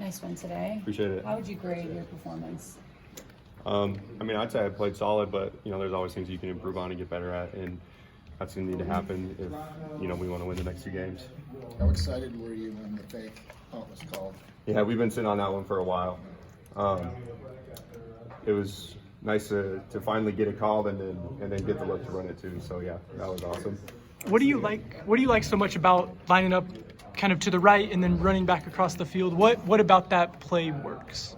Nice win today. Appreciate it. How would you grade your performance? I mean, I'd say I played solid, but, there's always things you can improve on and get better at, and that's going to need to happen if, we want to win the next 2 games. How excited were you when the fake punt was called? Yeah, we've been sitting on that one for a while. It was nice to finally get it called and then get the look to run it too. So yeah, that was awesome. What do you like so much about lining up kind of to the right and then running back across the field? What about that play works?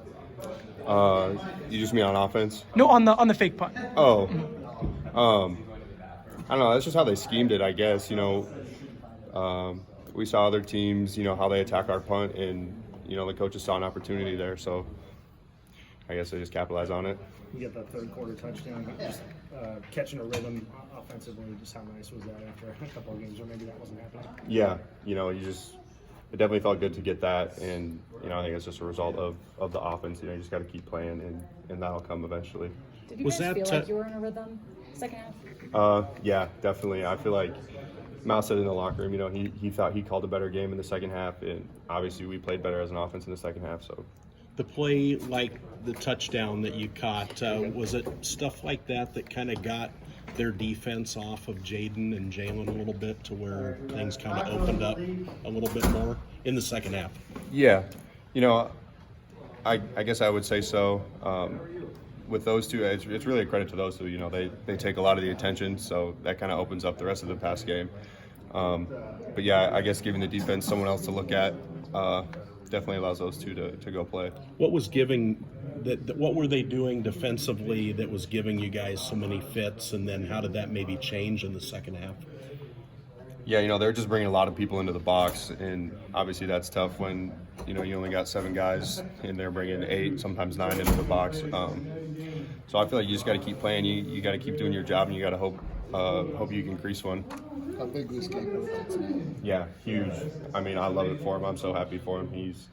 You just mean on offense? No, on the fake punt. Oh. I don't know, that's just how they schemed it, I guess. We saw other teams, how they attack our punt, and the coaches saw an opportunity there, so I guess they just capitalized on it. You get that third quarter touchdown, just catching a rhythm offensively. Just how nice was that after a couple of games where maybe that wasn't happening? Yeah, it definitely felt good to get that, and I think it's just a result of the offense. You just got to keep playing, and that'll come eventually. Did you guys feel like you were in a rhythm second half? Yeah, definitely. I feel like Mal said in the locker room, he thought he called a better game in the second half, and obviously we played better as an offense in the second half. So the play, like the touchdown that you caught, was it stuff like that kind of got their defense off of Jaden and Jalen a little bit to where things kind of opened up a little bit more in the second half? Yeah, I guess I would say so. With those two, it's really a credit to those two. They take a lot of the attention, so that kind of opens up the rest of the pass game. But yeah, I guess giving the defense someone else to look at definitely allows those two to go play. What was giving that? What were they doing defensively that was giving you guys so many fits, and then how did that maybe change in the second half? Yeah, they're just bringing a lot of people into the box, and obviously that's tough when you only got 7 guys and they're bringing 8, sometimes 9 into the box. So I feel like you just got to keep playing. You got to keep doing your job, and you got to hope you can crease one. How big was this game tonight? Yeah, huge. I mean, I love it for him. I'm so happy for him. He's,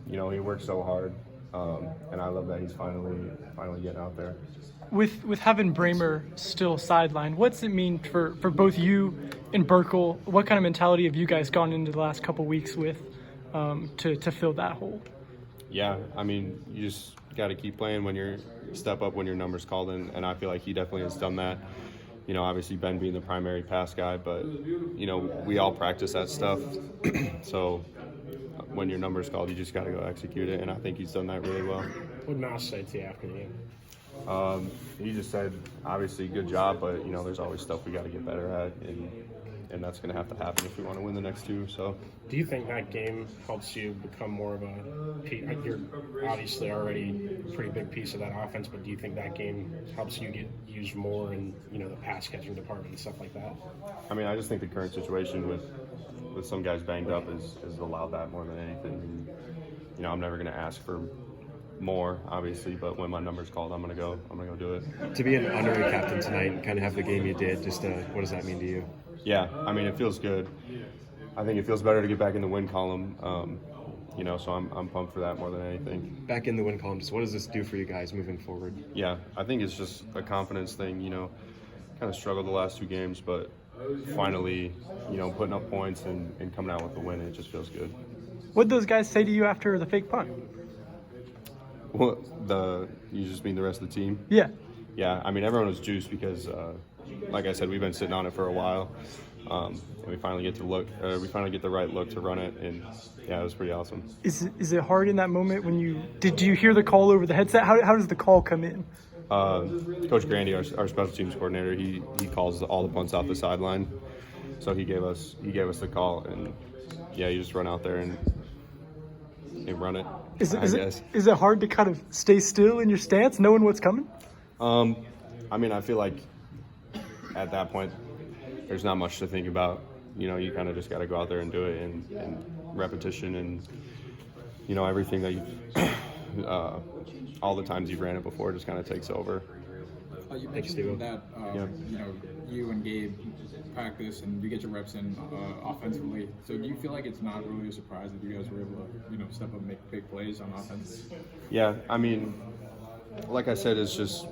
he works so hard, and I love that he's finally getting out there. With having Bramer still sidelined, what's it mean for both you and Burkle? What kind of mentality have you guys gone into the last couple weeks with to fill that hole? Yeah, I mean, you just got to keep playing step up when your number's called, and I feel like he definitely has done that. Obviously Ben being the primary pass guy, but, we all practice that stuff. So when your number's called, you just got to go execute it, and I think he's done that really well. What did Mouse say to you after the game? He just said, obviously, good job, but, there's always stuff we got to get better at, and that's going to have to happen if we want to win the next 2. So, do you think that game helps you become more of you're obviously already a pretty big piece of that offense, but do you think that game helps you get used more in, the pass catching department and stuff like that? I mean, I just think the current situation with some guys banged up has allowed that more than anything. And, I'm never going to ask for more, obviously, but when my number's called, I'm gonna go do it. To be an honorary captain tonight and kind of have the game you did, just what does that mean to you? Yeah, I mean, it feels good. I think it feels better to get back in the win column. So I'm pumped for that more than anything. Back in the win column, just what does this do for you guys moving forward? Yeah, I think it's just a confidence thing. Kind of struggled the last 2 games, but finally, putting up points and coming out with the win, it just feels good. What did those guys say to you after the fake punt? Well, you just mean the rest of the team? Yeah. Yeah, I mean, everyone was juiced because, like I said, we've been sitting on it for a while, and we finally get the right look to run it, and yeah, it was pretty awesome. Is it hard in that moment when did you hear the call over the headset? How does the call come in? Coach Grandy, our special teams coordinator, he calls all the punts off the sideline, so he gave us the call, and yeah, you just run out there and run it. Is it hard to kind of stay still in your stance, knowing what's coming? I mean, I feel like at that point, there's not much to think about. You kind of just got to go out there and do it, and repetition, and everything that you, all the times you've ran it before, just kind of takes over. You mentioned that you and Gabe practice and you get your reps in offensively. So do you feel like it's not really a surprise that you guys were able to step up and make big plays on offense? Yeah, I mean, like I said, it's just